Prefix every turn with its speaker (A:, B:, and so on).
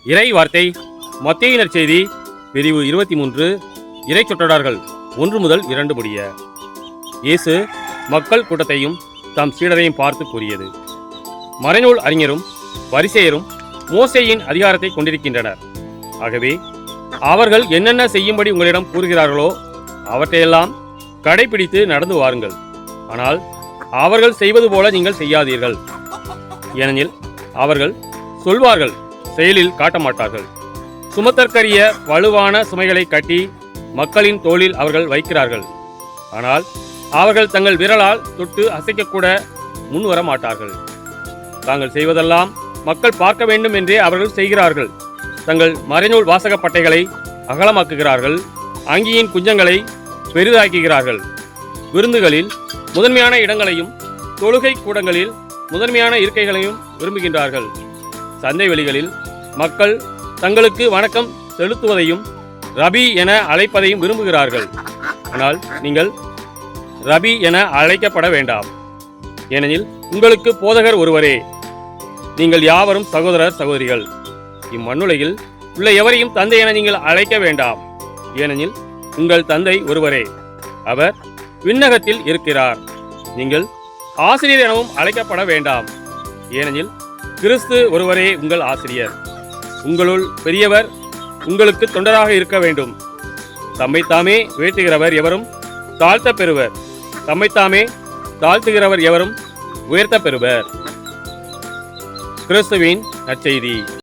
A: இறை வார்த்தை மத்தேயு நற்செய்தி பிரிவு 23 இறை சொற்றொடர்கள் 1 முதல் 2 முடிய. இயேசு மக்கள் கூட்டத்தையும் தம் சீடரையும் பார்த்து கூறியது: மறைநூல் அறிஞரும் பரிசேயரும் மோசேயின் அதிகாரத்தை கொண்டிருக்கின்றனர். ஆகவே அவர்கள் என்னென்ன செய்யும்படி உங்களிடம் கூறுகிறார்களோ அவற்றையெல்லாம் கடைபிடித்து நடந்து வாருங்கள். ஆனால் அவர்கள் செய்வது போல நீங்கள் செய்யாதீர்கள். ஏனெனில் அவர்கள் சொல்வார்கள், செயலில் காட்ட மாட்டார்கள். சுமத்தற்கரிய வலுவான சுமைகளை கட்டி மக்களின் தோளில் அவர்கள் வைக்கிறார்கள். ஆனால் அவர்கள் தங்கள் விரலால் தொட்டு அசைக்கக்கூட முன்வர மாட்டார்கள். தாங்கள் செய்வதெல்லாம் மக்கள் பார்க்க வேண்டும் என்றே அவர்கள் செய்கிறார்கள். தங்கள் மறைநூல் வாசக பட்டைகளை அகலமாக்குகிறார்கள். அங்கியின் குஞ்சங்களை பெரிதாக்குகிறார்கள். விருந்துகளில் முதன்மையான இடங்களையும் தொழுகை கூடங்களில் முதன்மையான இருக்கைகளையும் விரும்புகின்றார்கள். சந்தை வெளிகளில் மக்கள் தங்களுக்கு வணக்கம் செலுத்துவதையும் ரபி என அழைப்பதையும் விரும்புகிறார்கள். ஆனால் நீங்கள் ரபி என அழைக்கப்பட வேண்டாம். ஏனெனில் உங்களுக்கு போதகர் ஒருவரே. நீங்கள் யாவரும் சகோதரர் சகோதரிகள். இம்மண்ணுலகில் உள்ள எவரையும் தந்தை என நீங்கள் அழைக்க வேண்டாம். ஏனெனில் உங்கள் தந்தை ஒருவரே. அவர் விண்ணகத்தில் இருக்கிறார். நீங்கள் ஆசிரியர் எனவும் அழைக்கப்பட வேண்டாம். ஏனெனில் கிறிஸ்து ஒருவரே உங்கள் ஆசிரியர். உங்களுள் பெரியவர் உங்களுக்கு தொண்டராக இருக்க வேண்டும். தம்மைத்தாமே உயர்த்துகிறவர் எவரும் தாழ்த்த பெறுவர். தம்மைத்தாமே தாழ்த்துகிறவர் எவரும் உயர்த்த பெறுவர். கிறிஸ்துவின் நற்செய்தி.